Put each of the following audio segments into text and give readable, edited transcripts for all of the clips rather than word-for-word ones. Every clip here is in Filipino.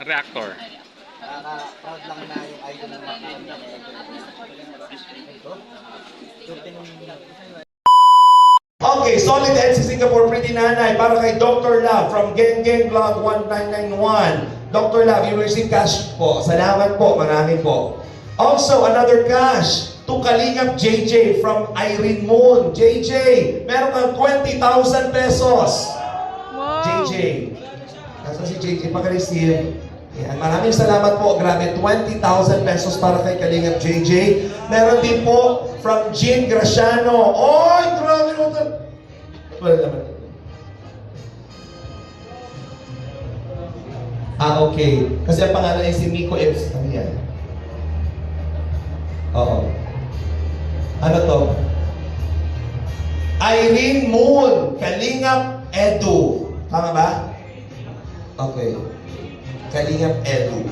Reactor. Nakaka-proud lang na yung idol ng mga Okay, solid head sa Singapore, pretty nanay. Para kay Dr. Love from Geng Geng Vlog 1991. Dr. Love, you receive cash po. Salamat po, marami po. Also, another cash to Kalingap JJ from Irene Moon. JJ, meron kang 20,000 pesos. Wow. JJ. Nasa si JJ paka-receive. Yan. Maraming salamat po. Grabe, 20,000 pesos para kay Kalingap JJ. Meron din po from Jean Graciano. Oy, grabe mo ito. Wala naman. Okay. Kasi ang pangalan ay si Miko Eps. Ano yan? Oo. Ano to? Irene Moon. Kalingap Edu. Tama ba? Okay. Kalingap Edu.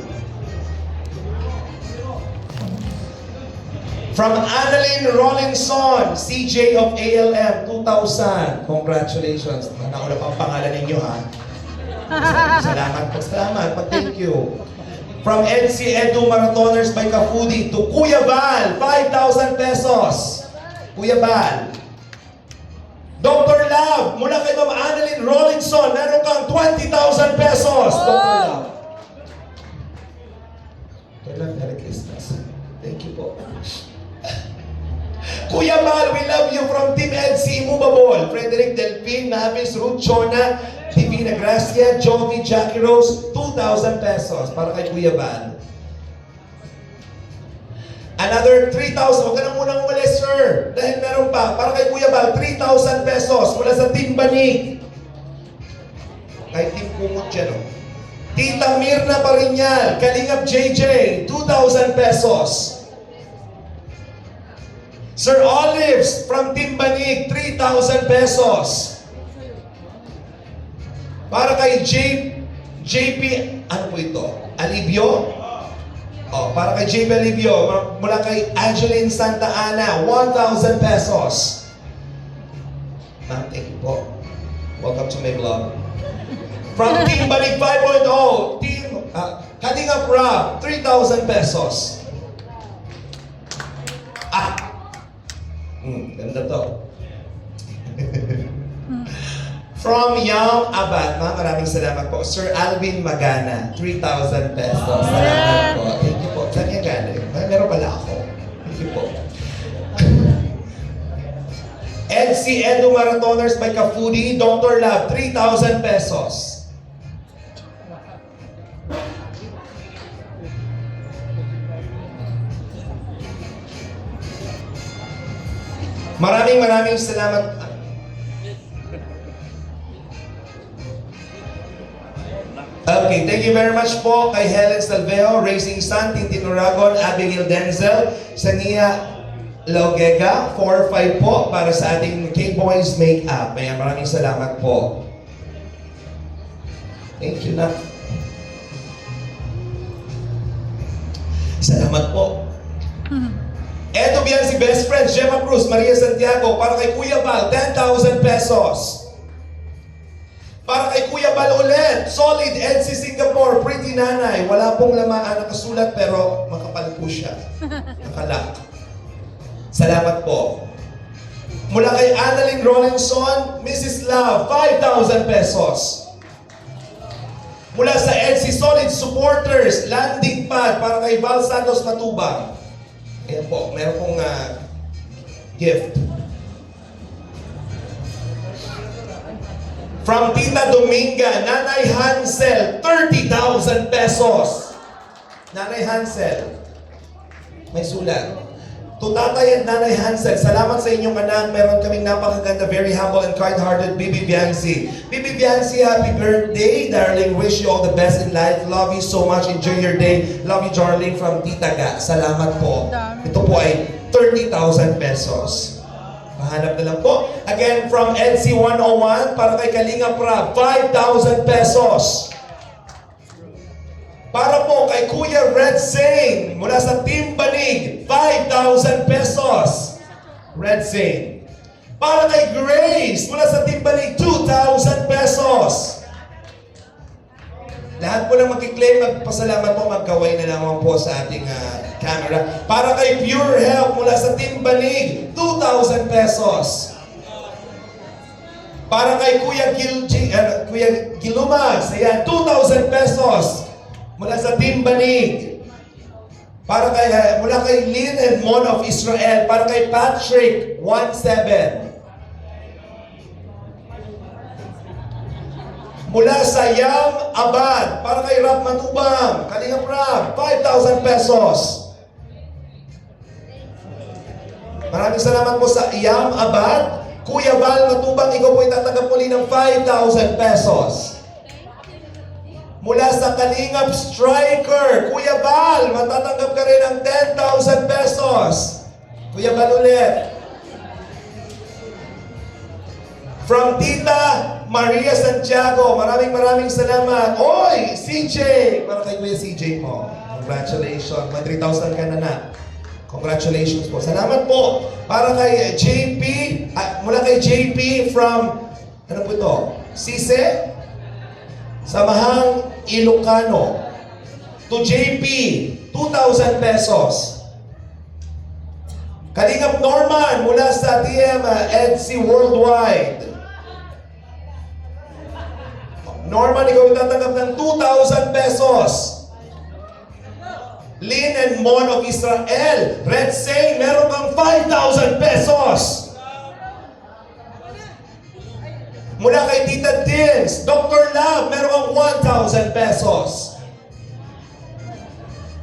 From Annalyn Rollinson, CJ of ALM 2000. Congratulations. Nauna pa ang pangalan ninyo, ha? Salamat po. Salamat. Thank you. From NC Edu Marathoners by Kafudi to Kuya Val, 5,000 pesos. Kuya Val. Dr. Love, mula kay Ma'am Annalyn Rollinson, meron kang 20,000 pesos. Dr. Love. Dr. Love, Merry Christmas. Thank you po. Kuya Val, we love you from Team EDC Movable. Frederick Delpin, Navis, Ruth Chona, Divina Gracia, Jovi, Jackie Rose, 2,000 pesos para kay Kuya Val. Another 3,000. Huwag ka na munang umalis, sir. Dahil meron pa. Para kay Kuya Val, 3,000 pesos mula sa Team Banig. Kay Team Kumot dyan, oh. Tita Mirna Parinyal, Kalingap JJ, 2,000 pesos. Sir Olives from Team Banig, 3,000 pesos. Para kay JP, ano po ito? Alivio? Oh, para kay JP Alivio, mula kay Angeline Santa Ana, 1,000 pesos. Ma'am, thank you po. Welcome to my vlog. From Team Banig 5.0, Team Kalingap Rob, 3,000 pesos. Ganda to. From Young Abad, maraming salamat po. Sir Alvin Magana, 3,000 pesos. Salamat po. Thank you po. Saan yung galing? Meron pala ako. Thank you po. NC Edu Marathoners by Kafudi, Dr. Love, 3,000 pesos. Maraming salamat. Okay, thank you very much po kay Helen Salveo, Racing Sun, Tintin Uragon, Abigail Denzel, Sania Logega, 4-5 po para sa ating K-Boys Makeup. Maraming salamat po. Thank you na. Salamat po. Eto biyan si best friend, Gemma Cruz, Maria Santiago, para kay Kuya Val, 10,000 pesos. Para kay Kuya Val ulit, solid NC Singapore, pretty nanay. Wala pong lamaan nakasulat pero makapal po siya. Nakalak. Salamat po. Mula kay Annalyn Rollinson, Mrs. Love, 5,000 pesos. Mula sa NC Solid Supporters, landing pad para kay Val Santos Matubang. Ayan po, meron pong gift. From Tita Dominga, Nanay Hansel, 30,000 pesos. Nanay Hansel, may sulat. To Tatay at Nanay Hansel, salamat sa inyong anak. Meron kaming napakaganda, very humble and kind-hearted Bibi Biancy. Bibi Biancy, happy birthday, darling. Wish you all the best in life. Love you so much. Enjoy your day. Love you, darling, from Tita Ga. Salamat po. Ito po ay 30,000 pesos. Mahanap na lang po. Again, from NC 101, para kay Kalingap Rob, 5,000 pesos. Para po kay Kuya Red Zane, mula sa Team Banig, 5,000 pesos. Red Zane. Para kay Grace, mula sa Timbalig, 2,000 pesos. Lahat po lang magkiklaim, magpasalamat po, magkaway na lamang po sa ating camera. Para kay Pure Health, mula sa Timbalig, 2,000 pesos. Para kay Kuya Gilumas, ayan, 2,000 pesos. Mula sa Timbalig. Para kay, mula kay Lynn and Mon of Israel. Para kay Patrick, 1,700. Mula sa Yam Abad, para kay Rap Matubang, Kalingap Rap, 5,000 pesos. Maraming salamat po sa Yam Abad. Kuya Val Matubang, ikaw po itatanggap muli ng 5,000 pesos. Mula sa Kalingap Striker, Kuya Val, matatanggap ka rin ng 10,000 pesos. Kuya Val ulit. From Tita Maria Santiago, maraming salamat. Oy, CJ! Para kay Kuya CJ mo. Congratulations. May 3,000 ka na. Congratulations po. Salamat po. Para kay JP, mula kay JP from, ano po ito? Sise? Samahang Ilocano. To JP, 2,000 pesos. Kalingap Norman, mula sa TM EDC Worldwide. Norman, ikaw tatanggap ng 2,000 pesos. Lynn and Mon of Israel. Red Say, meron kang 5,000 pesos. Mula kay Tita Dins, Dr. Love, meron kang 1,000 pesos.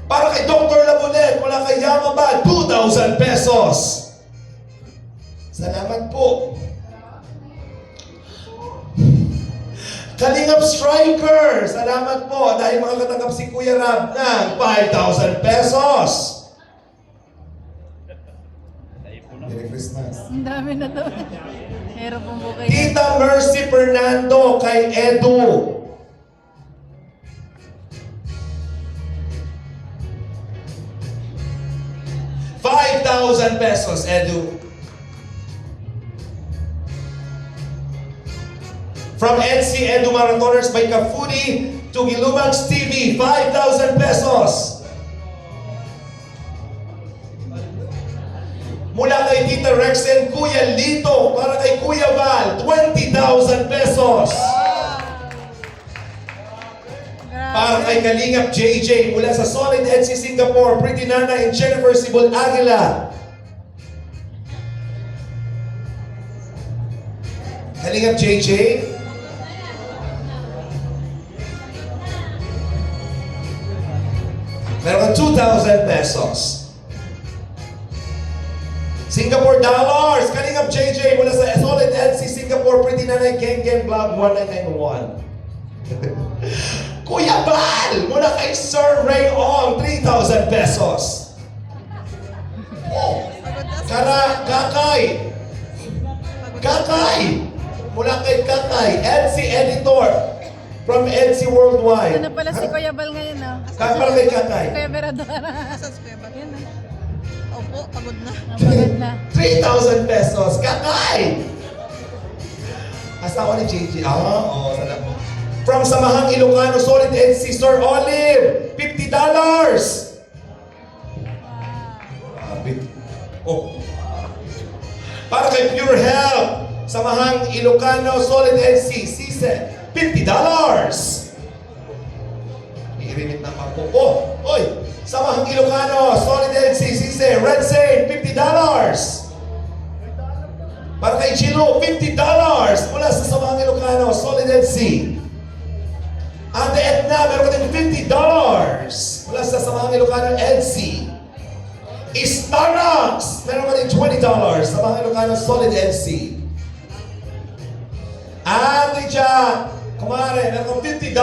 Para kay Dr. Love ulit, mula kay Yamabad, 2,000 pesos. Salamat po. Kalingap Striker, salamat po dahil makakatanggap si Kuya Rab ng 5,000 pesos. Merry Christmas. Ang dami na to. Hirap ang bukay. Tita Mercy Fernando kay Edu. ₱5,000 pesos, Edu. From NC Edu Marathoners by Kafudi to Gilumax TV, 5,000 pesos. Mula kay Tita Rexen, Kuya Lito, para kay Kuya Val, 20,000 pesos. Para kay Kalingap JJ, mula sa Solid NC Singapore, Pretty Nana and Jennifer Sibol Aguila. Kalingap JJ. Meron kang 2,000 pesos. Singapore dollars. Kalingap JJ mula sa Solid NC Singapore, Pretty Nanay Gang Gang Vlog 1991. Kuya Bal mula kay Sir Ray Ong, 3,000 pesos. Oh, Kakay. Mula kay Kakay, NC Editor. From NC Worldwide. Ano pala si Kuya Bal ngayon, no? Para kay Kakay. Kuya Beradora. Nasaan si Kuya Bal? Yan, eh. Opo, pagod na. Napagod na. 3,000 pesos. Kakay! Asawa ni JJ. Salamat. From Samahang Ilocano, Solid NC, Sir Olive, $50. Oh. Para kay Pure Health, Samahang Ilocano, Solid NC, Sise, $50. Iirimit na pa po. Oy! Samahang Ilocano, Solid NC, Sise, Red Saint, $50. Para kay Chilo, $50 mula sa Samahang Ilocano, Solid NC. Ate Edna, meron ka din $50 mula sa Samahang Ilocano, NC. Starbucks, meron ka din $20 sa Samahang Ilocano, Solid NC. Ate Jack, kumare, meron kang $50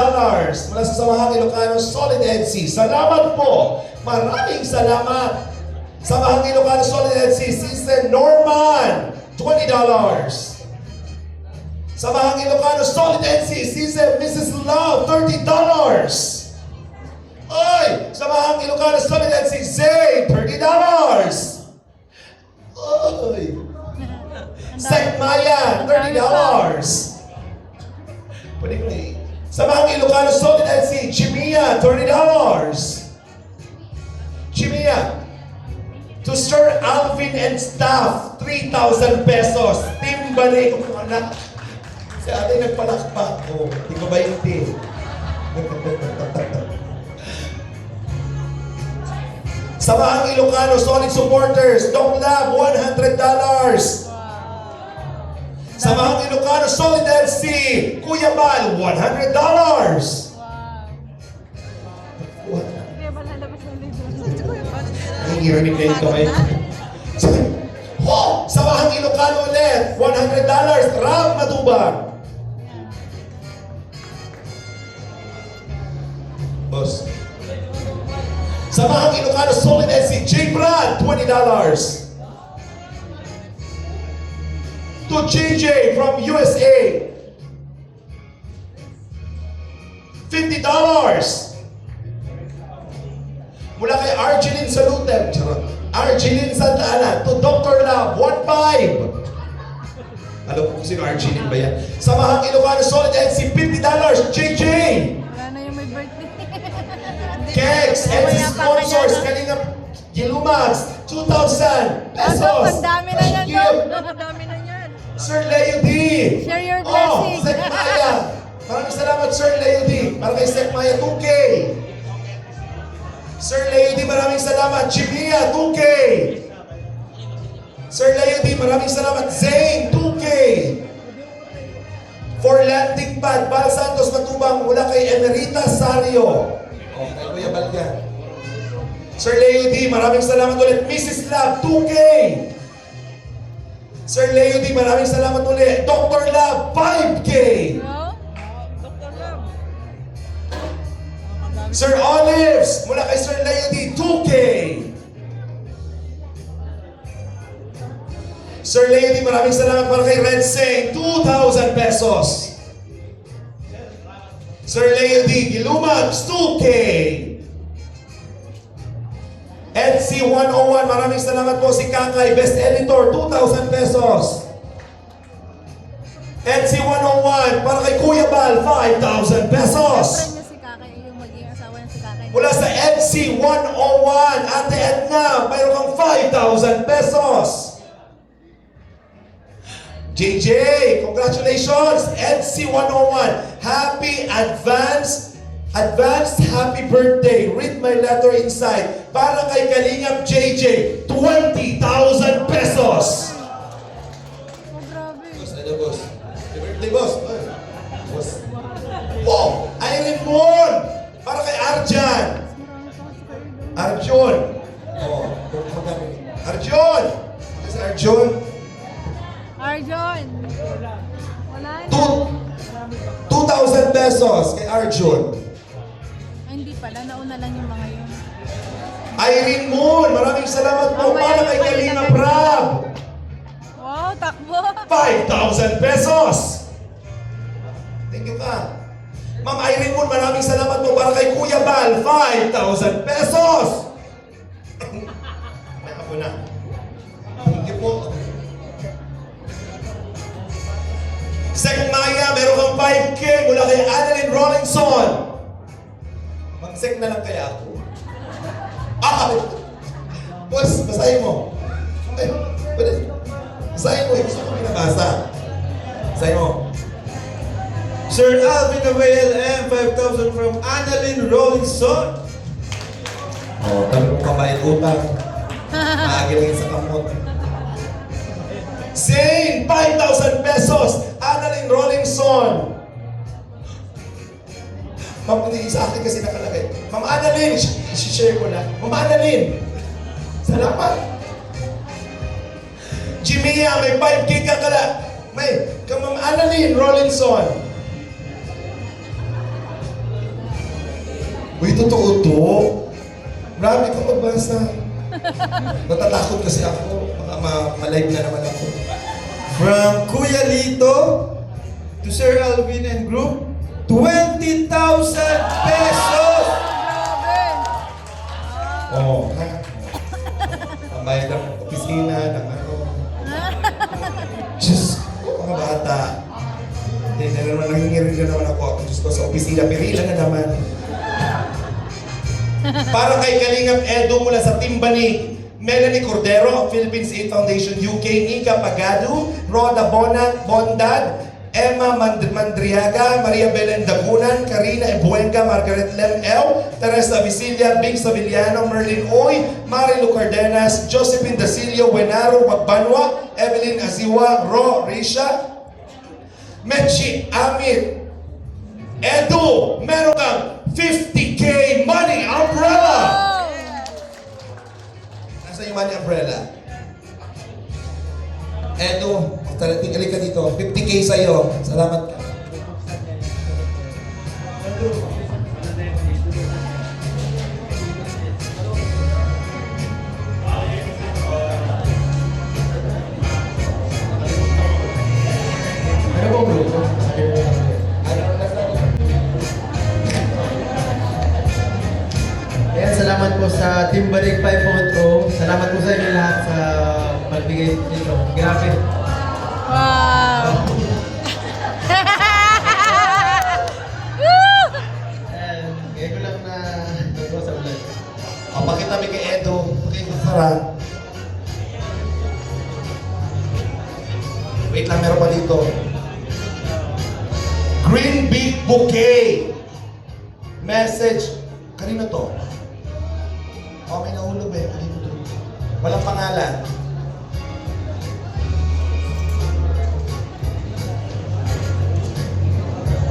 mula sa Samahang Ilocano, Solid NC. Salamat po. Maraming salamat. Samahang Ilocano, Solid NC. Sister Norman, $20. Samahang Ilocano, Solid NC. Sister Mrs. Love, $30. Oy! Samahang Ilocano, Solid NC. Zay, $30. Oy! Sek Maya, $30. Pwede ko na Samahang Ilocano Solid NC, Chimia, $30. Chimia. To Sir Alvin and staff, 3,000 pesos. Timbali ko po anak. Si ate nagpalakpak. Oh, di ko ba yung team? Samahang Ilocano Solid Supporters, Dong Lab, $100. Samahang Ilocano Solid LC, Kuya Bal, $100. Wow. What? Kaya ba lalabas na ulit? Nanginginig na ito kayo. Oh! Samahang Ilocano ulit, $100. Ram Matubang. Boss. Samahang Ilocano Solid LC, J. Brad, $20. To JJ from USA, $50. Mula kay Arjeline Salutem, Arjeline Santa Ana, to Dr. Lab, $1.5. Alam ko kung sino Arjeline ba yan? Samahang Ilocano Solid NC, $50. JJ! Wala na yung may birthday. Kegs, NC sponsors, kanina Gilumax, 2,000 pesos. Ang dami na yan, Thank you. Ang dami na yan. Sir Leo D. Share your Oh, blessing. Sek Maya. Maraming salamat, Sir Leo D. Para kay Sek Maya, 2K. Sir Leo D, maraming salamat. Chimia, 2K. Sir Leo D, maraming salamat. Zane, 2K. For landing pad, Bal Santos Matubang mula kay Emerita Sario. Oh, kay Kuya Balgan. Sir Leo D, maraming salamat ulit. Mrs. Lab, 2K. Sir Leo D, maraming salamat ulit. Dr. Lab, 5K. No? Dr. Love. Sir Olives, mula kay Sir Leo D, 2K. Sir Leo D, maraming salamat para kay Red Sing, 2,000 pesos. Sir Leo D, Gilumax, 2K. NC101, maraming salamat po si Kakay, Best Editor, 2,000 pesos. NC101, para kay Kuya Bal, 5,000 pesos. Friend niya si Kakay, yung magiging asawa niya si Kakay. Mula sa NC101, Ate Edna, mayroon kang 5,000 pesos. JJ, congratulations! NC101, happy advanced happy birthday. Read my letter inside. Para kay Kalingap JJ, 20,000 pesos. Oh, grabe. Boss, ano boss? Happy birthday, boss. Ay, boss. Wow! Irene Moon! Para kay Arjan. Arjun. Oh, Arjun! Kasi Arjun. Arjon. Wala na. 2,000 pesos kay Arjun. Ay, hindi pala. Nauna lang yung mga yun. Irene Moon, maraming salamat po. Para kay Kalina Prab. Wow, takbo. 5,000 pesos. Thank you ka. Ma'am Irene Moon, maraming salamat po. Para kay Kuya Bal, 5,000 pesos. May ako na. Thank you po. Sek Maya, meron kang 5K mula kay Annalyn Rollinson. Mag-sek na lang kaya ako. Ah! Boss, basahin mo. Ay, pwede. Basahin mo. Gusto ko binabasa. Basahin mo. Sir Alvin Avail and 5,000 from Annalyn Rollinson. Oh, tabi mo kabayad utang. Maagi lang yun sa kamot. Zane, 5,000 pesos. Annalyn Rollinson. Ma'am, hindi sa akin kasi nakalagay. Ma'am Annalyn, isi-share ko na. Ma'am Annalyn, salamat. Jimia, may 5K ka kala. May, Ma'am Annalyn Rollinson. Uy, totoo to. Marami ka magbasa. Natatakot kasi ako. Baka ma-live na naman ako. From Kuya Lito to Sir Alvin and Group, 20,000 pesos! Grabe. Oo. Ang bayad ng opisina, ng ano. Diyos Diyos ko, sa opisina, pirila na naman. Para kay Kalingap Edo mula sa Timbanig, Melanie Cordero, Philippines Aid Foundation UK, Nika Pagadu, Roda Bondad, Emma Mandriaga, Maria Belen Dagunan, Karina Ebuenga, Margaret Lem L, Teresa Visilia, Bing Saviliano, Merlin Oy, Marilu Cardenas, Josephine Dasilio, Wenaro Bagbanwa, Evelyn Aziwa, Ro Risha, Mechi Amit, Edu, meron kang 50K money umbrella! Nasa yung money umbrella? Edu, tingnan ka dito. 50K sa'yo. Salamat ka. Ano ba grupo? Kaya salamat po sa Team Barig 5.0. Salamat po sa inyo lahat sa pagbigay nito. Grabe. Wow! Kaya ko lang na nagawa sa ulan. O, pakita mi kay Edo. Pakita sa Sara. Wait lang, meron pa dito. Green Big Bouquet. Message. Kanino to? O, may nahulog eh. Kanino to? Walang pangalan.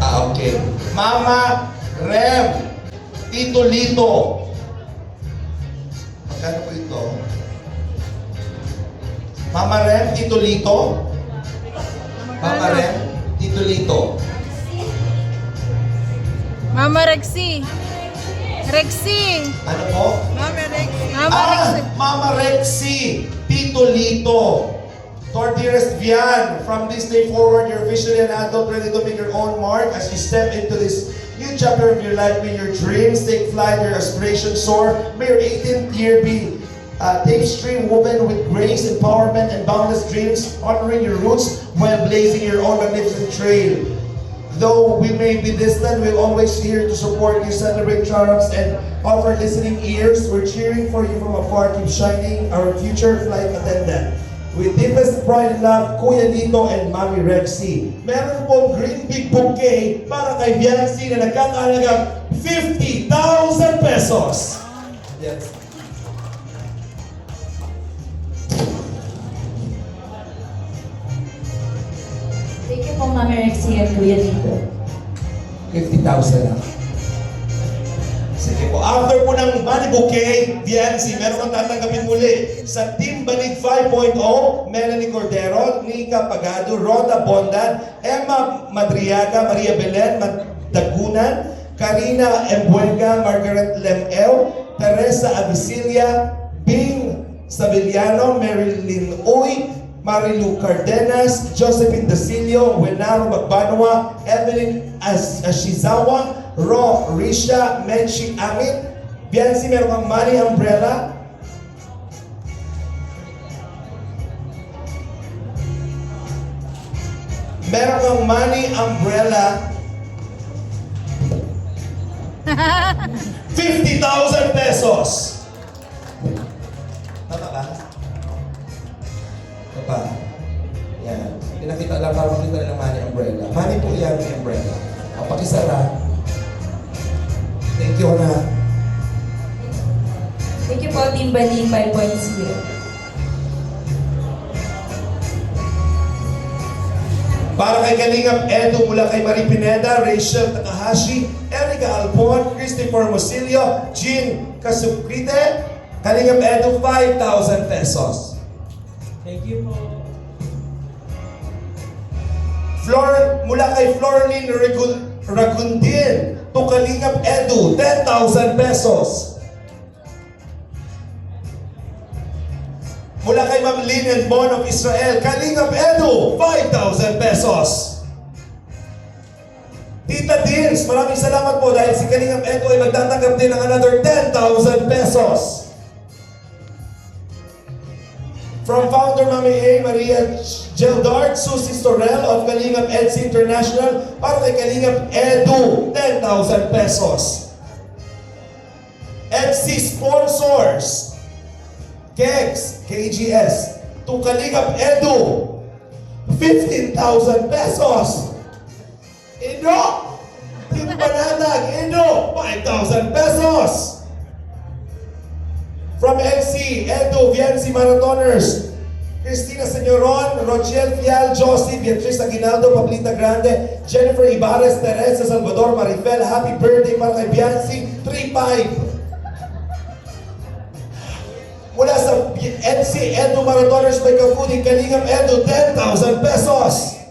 Okay. Mama Rem Tito Lito. Magkano po ito? Mama Rem Tito Lito. Mama Rem Tito Lito. Mama Rexy. Rexy. Ano po? Mami, Rexy. Mama Rexy. Mama Rexy Tito Lito. To our dearest Vian, from this day forward, you're officially an adult, ready to make your own mark as you step into this new chapter of your life. May your dreams take flight, your aspirations soar. May your 18th year be tape stream woven with grace, empowerment, and boundless dreams, honoring your roots while blazing your own magnificent trail. Though we may be distant, we're always here to support you, celebrate triumphs, and offer listening ears. We're cheering for you from afar. Keep shining, our future flight attendant. With deepest pride and love, Kuya Lito and Mami Rexy. Meron pong Green Big Bouquet para kay Biancy na nagkakahalagang 50,000 pesos. Yes. Thank you po, Mami Rexy at Kuya Lito. 50,000 lang. Sige po. After po ng Money Bouquet, Biancy, meron kang tatanggapin muli sa Team Banig 5.0, Melanie Cordero, Nika Pagado, Roda Bondan, Emma Madriaga, Maria Belen Dagunan, Karina Embuenga, Margaret Lem L, Teresa Avicilia, Bing Saviliano, Marilyn Uy, Marilu Cardenas, Josephine Dasilio, Wenaro Magbanwa, Evelyn Ashizawa, Ro Risha, Menchi Amit. Biancy, meron kang money umbrella. Meron kang money umbrella. 50,000 pesos. Tama ba? Pa. Yan. Pinakita lang para makita ng money umbrella. Money po yan, may umbrella. O, pakisara. Thank you na. Thank you po, Team Banig 5.0. Para kay Kalingap Edo mula kay Marie Pineda, Rachel Takahashi, Erica Alpon, Christopher Mosilio, Jean Kasukrite, Kalingap Edo 5,000 pesos. Thank you po. Mula kay Florlyn Ragundin to Kalingap Edu, 10,000 pesos. Mula kay Ma'am Lynn and Bon of Israel, Kalingap Edu, 5,000 pesos. Tita Dins, maraming salamat po dahil si Kalingap Edu ay magtatanggap din ng another 10,000 pesos. From founder Mami A. Maria Geldart, Susie Storel of Kalingap EDSI International, para kay Kalingap Edu, 10,000 pesos. EDSI sponsors, KEGS, KGS, to Kalingap Edu, 15,000 pesos. Indo, Team Banatag, Indo, 5,000 pesos. From LC, Edu, VNC Marathoners, Cristina Senyoron, Rochelle Fial, Josie, Beatriz Aguinaldo, Pablita Grande, Jennifer Ibarez, Teresa Salvador, Marifel, happy birthday para kay Biancy, 3-5. Mula sa NC Edu Marathoners by Kafudi, Kalingap Edu, 10,000 pesos.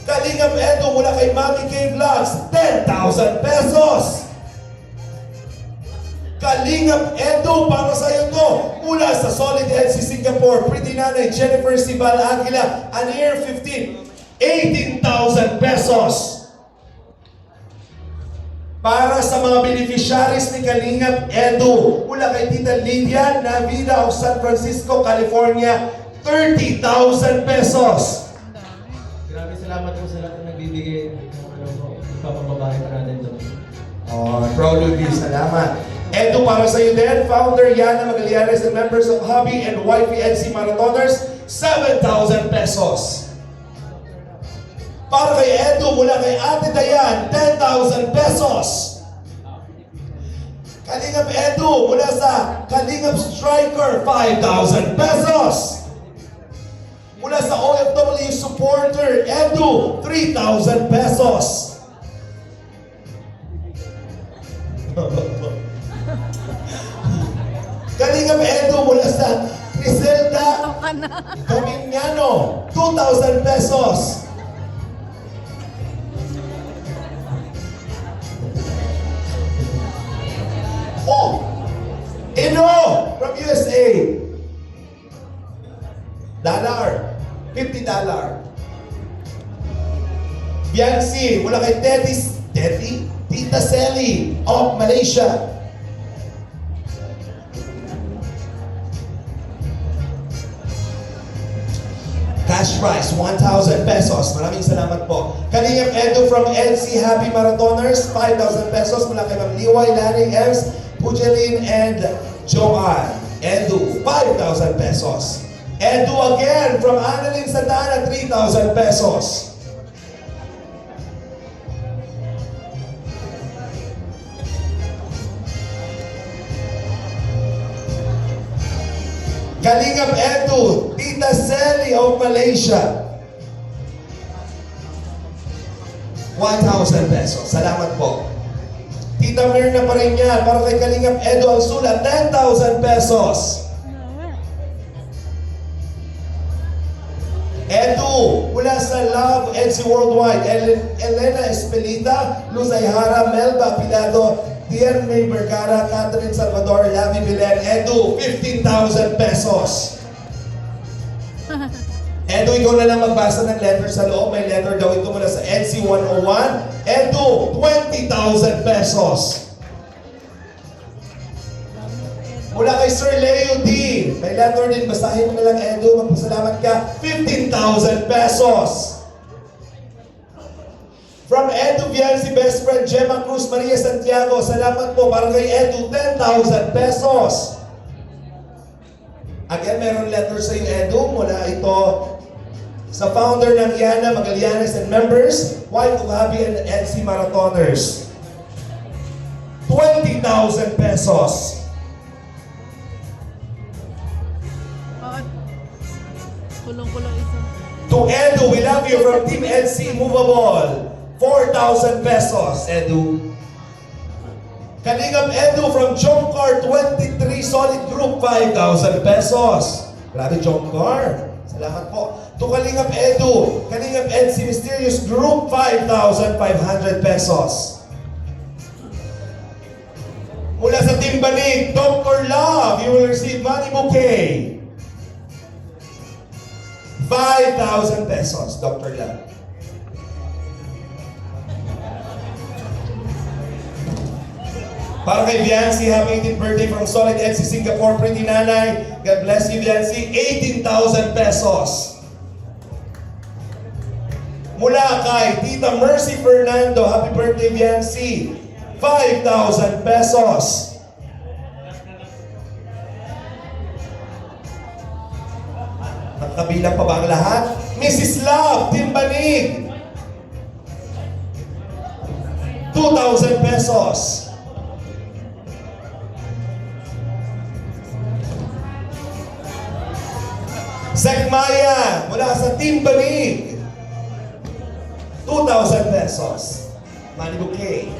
Kalingap Edu mula kay Mami K Vlogs, 10,000 pesos. Kalingap Edu para sa iyo to mula sa Solid NC Singapore, Pretty Nanay Jennifer Sibal Aguila, an year 15, 18,000 pesos. Para sa mga beneficiaries ni Kalingap Edu mula kay Tita Lydia Navida of San Francisco, California, 30,000 pesos. Grabe salamat po sa lahat na nagbibigay ng ipapamabahay pa natin doon. Oh, proud of you. Salamat. Edu para sa iyo din, founder Yana Magallanes and members of Hubby and Wifey NC Marathoners, 7,000 pesos. Para kay Edu mula kay Ate Dayan, 10,000 pesos. Kalingap Edu mula sa Kalingap Striker, 5,000 pesos. Mula sa OFW supporter, Edu, 3,000 pesos. Kalingap Edu mula sa Griselda Caminiano, 2,000 pesos. Oh! Ino from USA. $50. Biancy mula kay Tita Selly of Malaysia. Cash prize, 1,000 pesos. Maraming salamat po. Kalingap Edu from NC Happy Marathoners, 5,000 pesos mula kay Ma'am Liway, Lanny Ems, Pujelin, and Joanne. Edu, 5,000 pesos. Edu again from Annalyn Santana, 3,000 pesos. Kalingap Edu, Tita Selly of Malaysia, 1,000 pesos. Salamat po. Tita Mirna pa rin yan, para kay Kalingap Edu Alsula, 10,000 pesos. Edu, mula sa Love NC Worldwide, Elena Espelita, Luz Ayhara, Melba Pilado, Dian May Vergara, Catherine Salvador, Lavi Vilen, Edu, 15,000 pesos. Edu, ikaw na lang magbasa ng letter sa loob. May letter daw ito mula sa NC 101. Edu, 20,000 pesos. Mula kay Sir Leo D. May letter din, basahin mo na lang Edu, magpasalamat ka, 15,000 pesos. From Edu Viancy best friend Gemma Cruz Maria Santiago, salamat po para kay Edu, 10,000 pesos. Again, meron letter sa iyo Edu, mula ito sa founder ng Yana Magallanes and members, wife of Happy and NC Marathoners, 20,000 pesos. Kulong-kulong isa. To Edu, we love you from Team NC Movable, 4,000 pesos, Edu. Kalingap Edu from Jomcar 23 Solid Group, 5,000 pesos. Grabe Jomcar. Salamat po. To Kalingap Edu, Kalingap NC Mysterious Group, 5,500 pesos. Mula sa Team Banig, Dr. Love, you will receive money bouquet. 5,000 pesos, Dr. Love. Para kay Biancy, happy 18th birthday from Solid NC Singapore, Pretty Nanay, God bless you, Biancy. 18,000 pesos. Mula kay Tita Mercy Fernando, happy birthday, Biancy. 5,000 pesos. Kabilang pa ba ang lahat? Mrs. Love, Timbanig. 2,000 pesos. Zach Maya, mula sa Timbanig. 2,000 pesos. Manny Bouquet.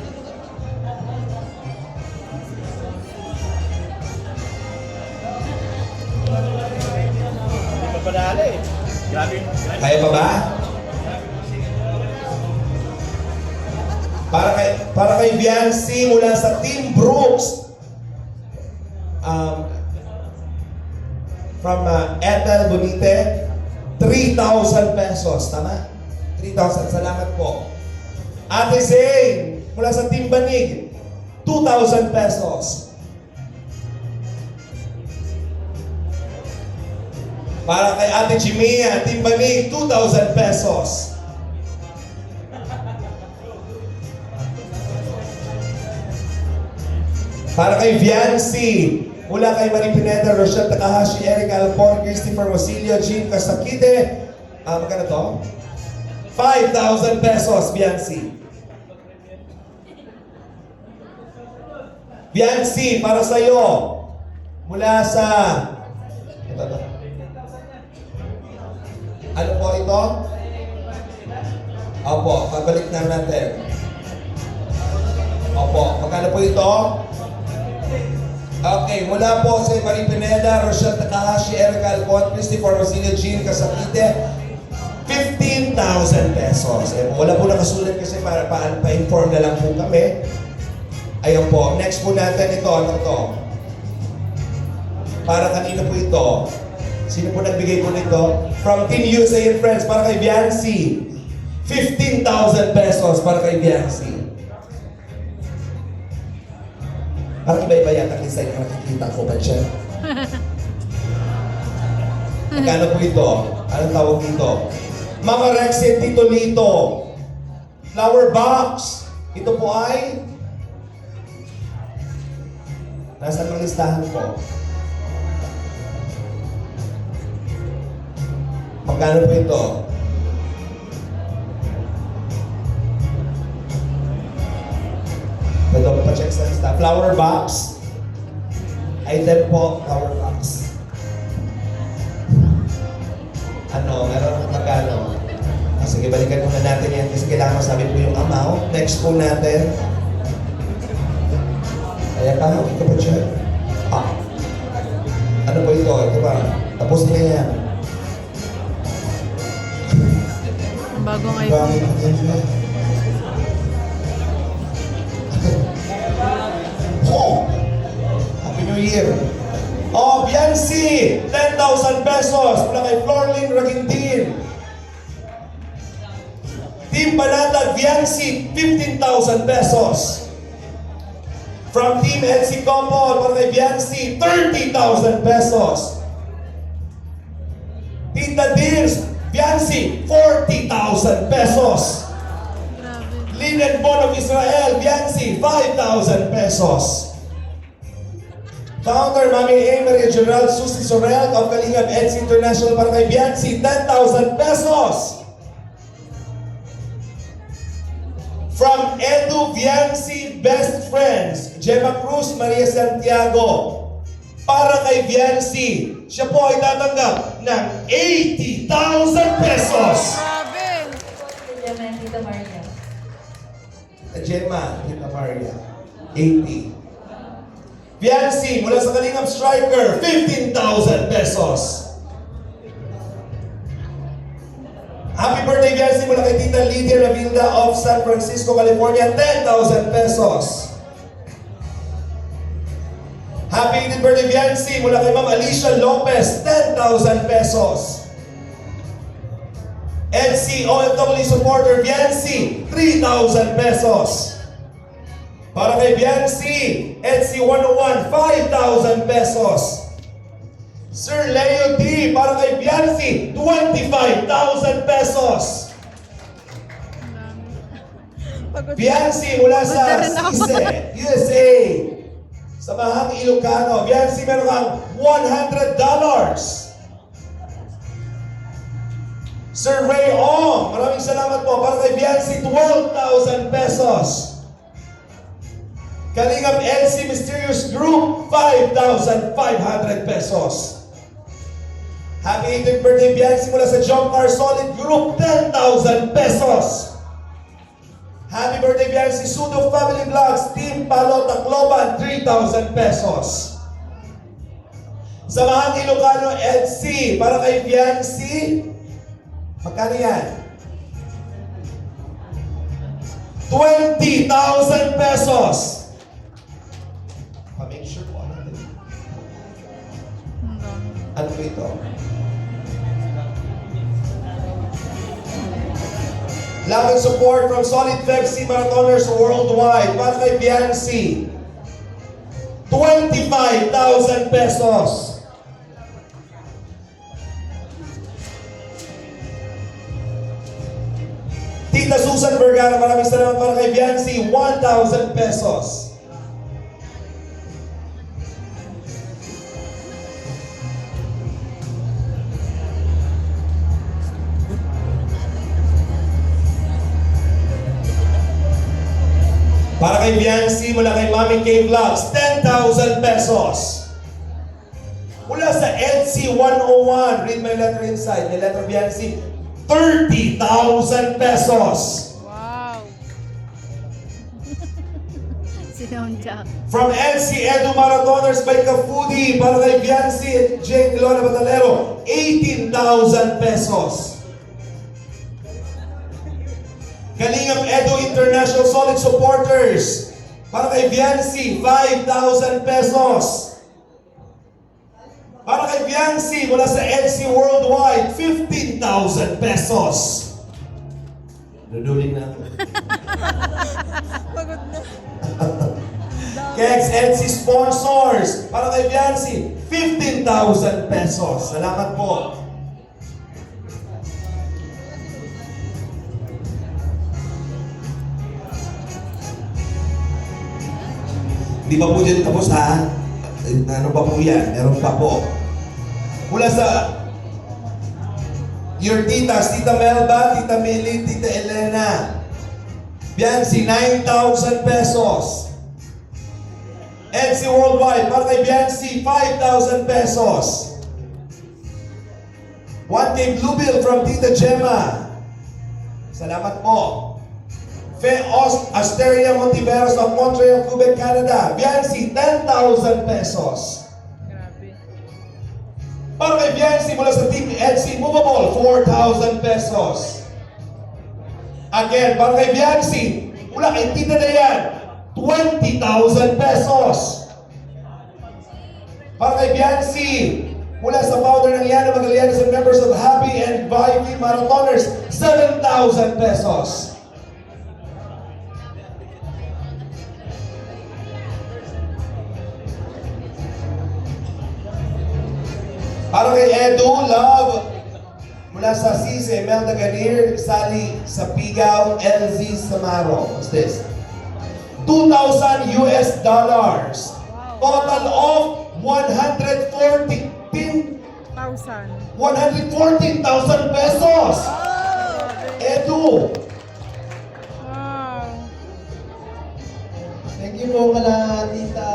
Kaya pa ba? Para kay Biancy mula sa Team Brooks. From Ethel Bonite, 3,000 pesos. Tama? 3,000. Salamat po. Ate Zane, mula sa Team Banig, 2,000 pesos. Para kay Ate Jimia, Team Banig, 2,000 pesos. Para kay Viancy, mula kay Marie Pineda, Rochelle Takahashi, Eric Alpon, Christopher Mosilio, Jean Castakite, magkano to? 5,000 pesos, Viancy. Viancy, para sa'yo, mula sa... Ito. Ano po ito? Opo, pabalik na natin. Opo, magkano po ito? Okay, mula po sa Marie Pineda, Rochelle Takahashi, Eric Alpon, Christopher Mosilio, Jean Casakite, 15,000 pesos. Wala po nakasulat kasi para pa-inform na lang po kami. Ayun po, next po natin ito, ano to? Para kanino po ito? Sino po nagbigay po nito? From Team USA and Friends, para kay Biancy. 15,000 pesos para kay Biancy. Parang iba-iba yata design na nakikita ko ba siya? Magkano po ito? Anong tawag dito? Mama Rexy, Tito Lito. Flower box. Ito po ay... Nasaan ang listahan po? Magkano po ito? Pwede ko pa-check sa lista. Flower box. Item po, flower box. Ano, meron magkano? Sige, balikan muna natin yan kasi kailangan masabi po yung amount. Next po natin. Kaya pa, ito pa check. Ano po ito? Ito ba? Tapos na yan. Bagong iPhone. Oh! Happy New Year! Oh, Biancy! 10,000 pesos mula kay Florlyn Ragintin. Team Banatag, Biancy, 15,000 pesos. From Team NC Couple, para kay Biancy, 30,000 pesos. Tita Dears, Biancy, 40,000 pesos. Grabe. Lynn and Bon of Israel, Biancy, 5,000 pesos. Founder, Mami A. Maria Gerald Susi Sorel of Kalingap NC International para kay Biancy, 10,000 pesos. From Edu Biancy Best Friends, Gemma Cruz, Maria Santiago. Para kay Biancy, siya po ay tatanggap ng 80,000 pesos. Grabe. Gemma and Tita Maria. Gemma, Tita Maria, 80. Biancy, mula sa Kalingap Striker, 15,000 pesos. Happy birthday, Biancy, mula kay Tita Lydia Ravilda of San Francisco, California, 10,000 pesos. Happy birthday, Biancy, mula kay Ma'am Alicia Lopez, 10,000 pesos. NC OFW supporter, Biancy, 3,000 pesos. Para kay Biancy, NC 101, 5,000 pesos. Sir Leo D. para kay Biancy, 25,000 pesos. Pagod. Biancy mula sa Punta rin ako. Sise, USA. Sa Mahang Ilocano. Biancy, meron kang $100. Sir Ray Ong, maraming salamat po. Para kay Biancy, 12,000 pesos. Kalingap LC Mysterious Group, 5,500 pesos. Happy 18th birthday, Biancy, mula sa Jomcar Solid Group, 10,000 pesos. Happy birthday, Biancy, Sudo Family Vlogs, Team Palo Tacloban, 3,000 pesos. Sa Mahang Ilocano, EDC, para kay Biancy, magkano yan? 20,000 pesos. Pa-make sure po ano ito. Ano po ito? Love and support from Solid Pepsi Marathoners worldwide. Para kay Biancy, 25,000 pesos. Tita Susan Vergara, maraming salamat para kay Biancy, 1,000 pesos. Para kay Biancy, mula kay Mami K Vlogs, 10,000 pesos. Mula sa EDC 101, read my letter inside, may letter Biancy, 30,000 pesos. Wow. Sinong Jack. From NC Edu Marathoners by Kafudi, para kay Biancy at Jane Ilona Batalero, 18,000 pesos. Kalingap Edu International Solid Supporters, para kay Biancy, 5,000 pesos. Para kay Biancy, mula sa NC Worldwide, 15,000 pesos. Duduling na ako. Pagod na. Kex NC Sponsors, para kay Biancy, 15,000 pesos. Salamat po. Di ba po dyan tapos ha? Ano pa po yan? Meron pa po. Mula sa your titas, Tita Melba, Tita Millie, Tita Elena. Biancy, 9,000 pesos. NC Worldwide, para kay Biancy, 5,000 pesos. One day Blue Bill from Tita Gemma. Salamat po. Fe Asteria Montiveros of Montreal, Quebec, Canada. Biancy, 10,000 pesos. Grabe. Para kay Biancy mula sa Team EDC Movable, 4,000 pesos. Again, para kay Biancy, mula kay Tita Dayan, 20,000 pesos. Para kay Biancy, mula sa founder ng Yana Magallanes and members of Happy and Vibe Marathoners, 7,000 pesos. Para kay Edu Love, mula sa Sise, Melda Ganir, Sally Sapigaw, LZ Samaro. What's this? 2,000 US dollars. Total of 114,000 pesos. Edu. Wow. Thank you po kala Tita.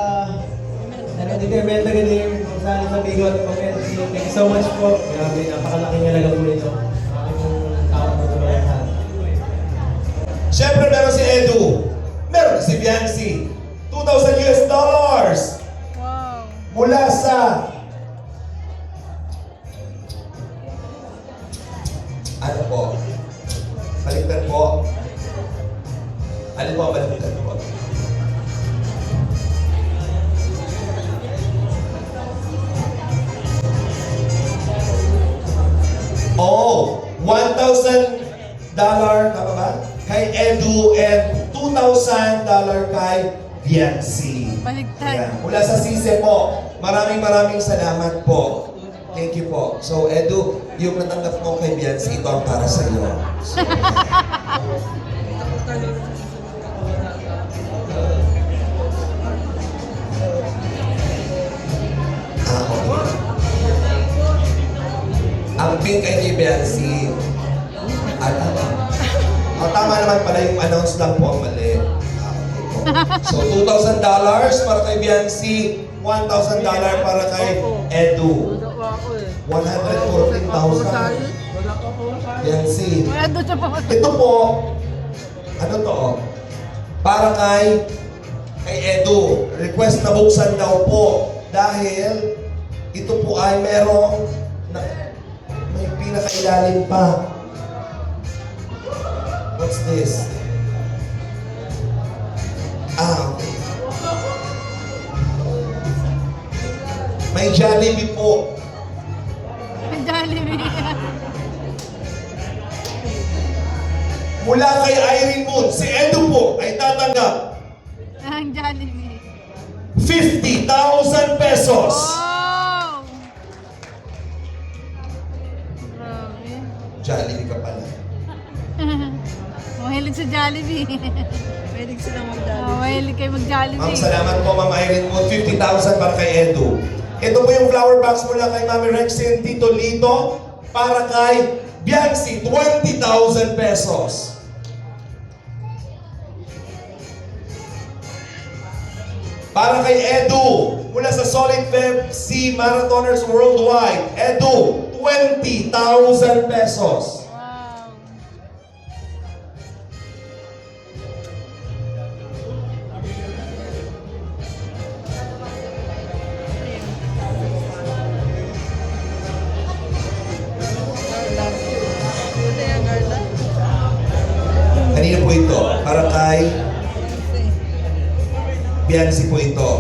Tita Imelda Galim, kung saan sa Bigot, Thank you so much po. Grabe, napakalaking halaga po ito. Aking tawag po sa mga lahat. Siyempre meron si Edu. Meron si Biancy. 2,000 US dollars. Wow. Mula sa ano po? Baliktad po. Alin po ang baliktad po? Oh, $1,000 tama ba? Kay Edu and $2,000 kay Biancy. Baligtad. Ayan. Mula sa Sise po, maraming salamat po. Thank you po. So, Edu, yung natanggap mo kay Biancy, ito ang para sa iyo. So, okay. Ang pink ay kay Biancy. At ano? Tama naman pala yung announce lang po ang mali. Okay po. So, $2,000 para kay Biancy, $1,000 para kay Edu. 114,000. Biancy. Wala doon siya pa. Ito po, ano to? Para kay Edu. Request na buksan daw po. Dahil ito po ay merong may pinakailalim pa. What's this? Okay. May Jollibee po. Ang Jollibee. Mula kay Irene Moon, si Edu po ay tatanggap Ang Jollibee. 50,000 pesos. Wow! Grabe. Jollibee ka pala. Mahilig sa Jollibee. Pwede silang magdali. Mahilig kayo Ma'am, mag-Jollibee. salamat po, Ma'am Irene Moon. 50,000 para kay Edu. Ito po yung flower box mula kay Mami Rexy and Tito Lito para kay Biancy, 20,000 pesos. Para kay Edu, mula sa Solid FC Marathoners Worldwide, Edu, 20,000 pesos. Wow. Buti ang Carla. Kanina po ito, para kay Biancy po ito.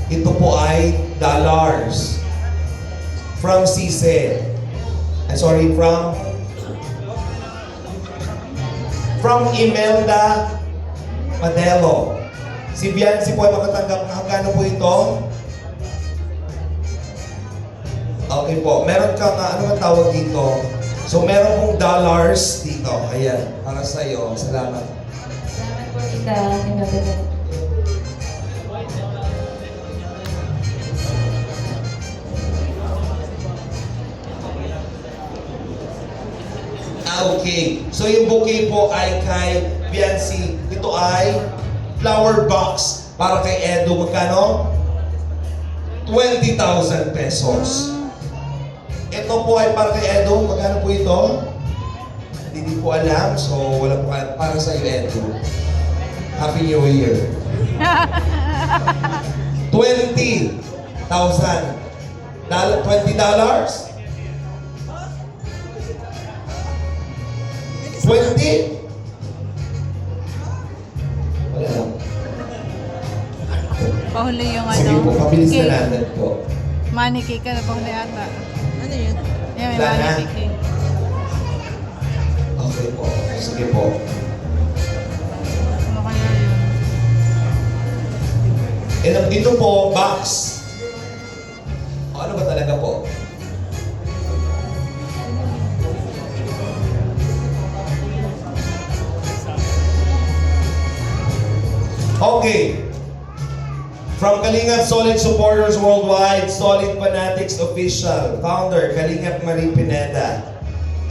Ito po ay dollars from Cise. From Imelda Madelo. Si Biancy po ay makatanggap ng hanggang po ito. Okay po. Meron kang, ano man tawag dito? So, meron pong dollars dito. Ayan, para sa iyo. Salamat. Salamat po, Tita Tinabete. Okay. So, yung bouquet po ay kay Biancy. Ito ay flower box para kay Edu. Magkano? 20,000 pesos. Ito po ay para kay Edu. Magkano po ito? Hindi ko alam. So, wala po para sa iyo, Edu. Happy New Year. 20,000. $20? 20? Wala lang. Pahuli yung ano. Sige po, pabilis cake. na natin po. Money cake ka na pahuli ata. Ano yun? Yan, may Wala na. money cake. Okay po. Sige po. Ano kaya yun? And ito po, box. O, ano ba talaga po? Okay. From Kalingap Solid Supporters Worldwide, Solid Fanatics Official, Founder, Kalingap Marie Pineda.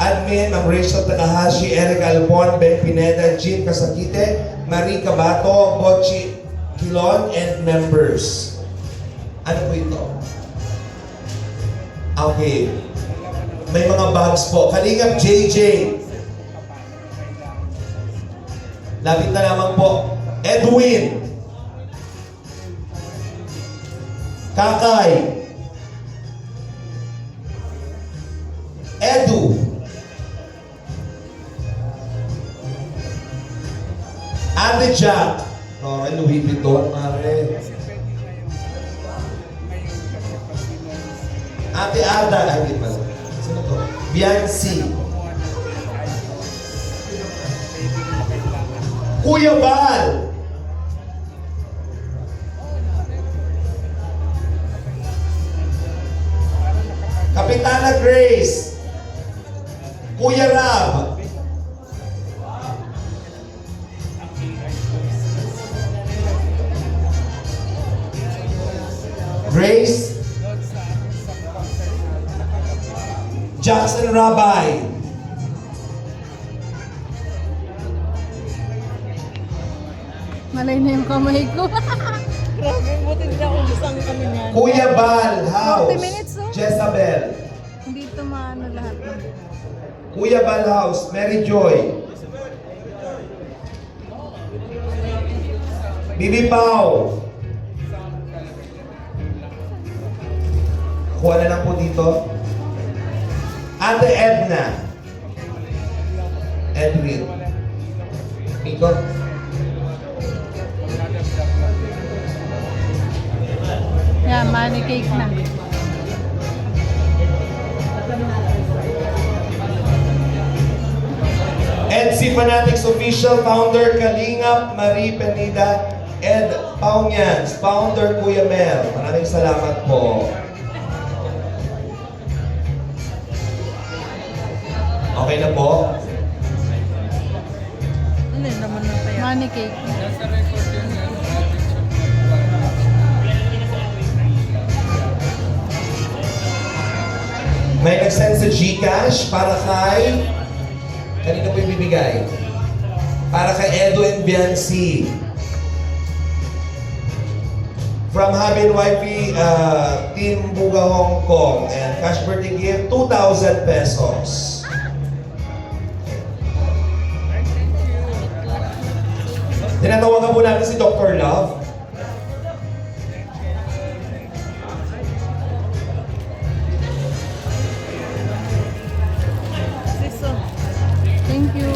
Admin, Ma'am Rachel Takahashi, Eric Alpon, Ben Pineda, Jim Kasakite, Marie Cabato, Bochi Kilon, and members. Ano po ito? Okay. May mga bags po. Kalingap JJ. Lapit na lamang po. Edwin. Kakay. Edu. Ate Jack. Oh, Louis Vuitton, mare. Ate Ada. Ay, di pala. Sino to? Biancy. Kuya Bal. Kapitan Grace. Kuya Rab. Grace. Jackson Rabay. Malay na yung kamay ko. Grabe, buti hindi ako busang kami niyan. Kuya Bal, House. 40 minutes, no? Jezabel. Hindi ito maano lahat. Kuya Bal House, Mary Joy. Bibi Pao. Kuha na lang po dito. Ate Edna. Edwin. Miko. Yan, money cake na. EDC Fanatics Official Founder Kalingap Marie Penida. Ed Paunians, Founder Kuya Mel. Maraming salamat po. Okay na po? Ano yun naman na tayo? Money cake. May nag-send sa GCash para kay... Kanina po yung bibigay? Para kay Edo and Biancy. From Habi and Wifey, Team Buga Hong Kong. And cash birthday gift, 2,000 pesos. Tinatawagan po natin si Dr. Love. Siso. Thank you.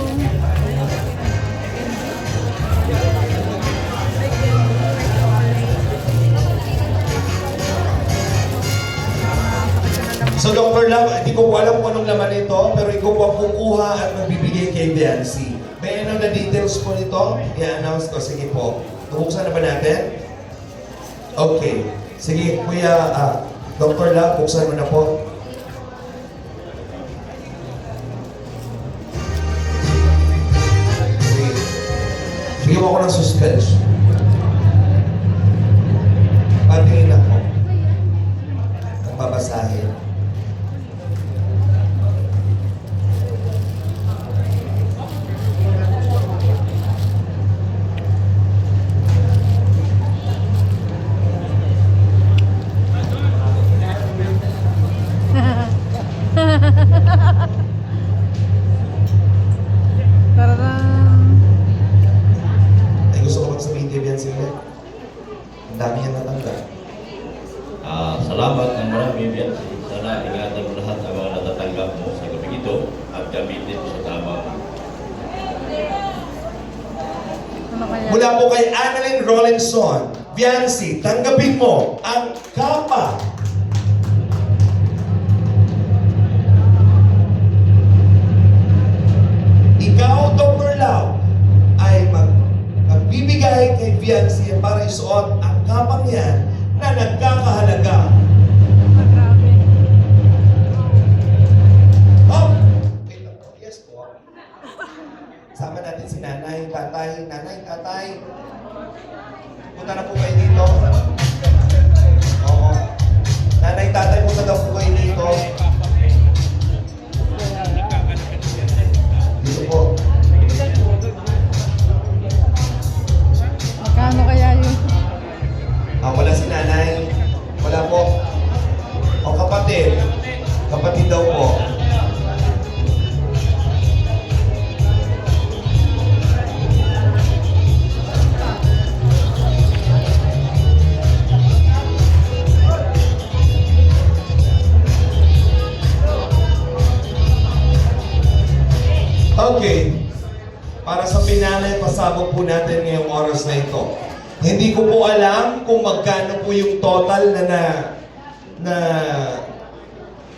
So Dr. Love, hindi ko po alam kung anong laman nito, pero ikaw po ang kukuha at magbibigay kay Biancy. May ano na details po nito? I-announce ko. Sige po. Buksan na ba natin? Okay. Sige, Kuya Dr. Love, buksan mo na po. Sige. Bigyan mo ako ng suspense. Patingin ako. Ang babasahin. Tararam. Ay, gusto ko bang sabihin kay Biancy ulit? Ang dami yan natanda. Salamat ng marami, Biancy. Sana ingatan mo lahat ang mga natatanggap mo sa gabi ito at gamitin mo sa tama. Ano kaya? Mula po kay Annalyn Rollinson, Biancy, tanggapin mo ang kapa. Ikaw, Dr. Lau, ay magbibigay kay Biancy para isuot ang kapang yan na nagkakahalaga. Grabe. Oh! Wait lang po. Yes po. Sama natin si nanay, tatay. Nanay, tatay. Punta na po kayo dito. Oo. Nanay, tatay, punta daw po kayo dito. Dito po. Magkano kaya yun? Wala si nanay. Wala po. O kapatid. Kapatid daw po. Okay. Para sa pinalay, pasabog po natin ngayong oras na ito. Hindi ko po alam kung magkano po yung total na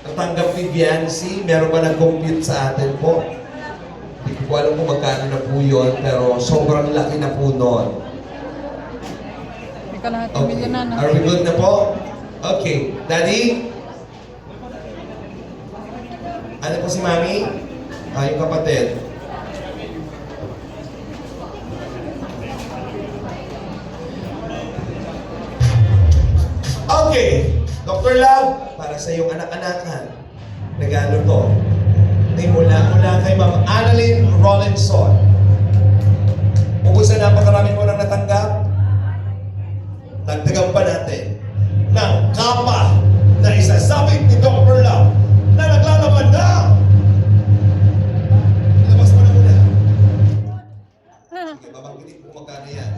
natanggap ni Biancy. Meron ba nag-compute sa atin po? Hindi ko po alam kung magkano na po yun, pero sobrang laki na po nun. May kalahati Okay. milyon na. Are we good na po? Okay. Daddy? Ano po si Mami? Yung kapatid. Okay, Dr. Love, para sa iyong anak-anakan, regalo to. Ay mula kay Ma'am Annalyn Rollinson. Bukod sa napakarami mo nang natanggap, dagdagan pa natin ng kapa na isasabit ni Dr. Love na naglalaman na. Ilabas mo na muna. Sige, babanggitin ko magkano yan.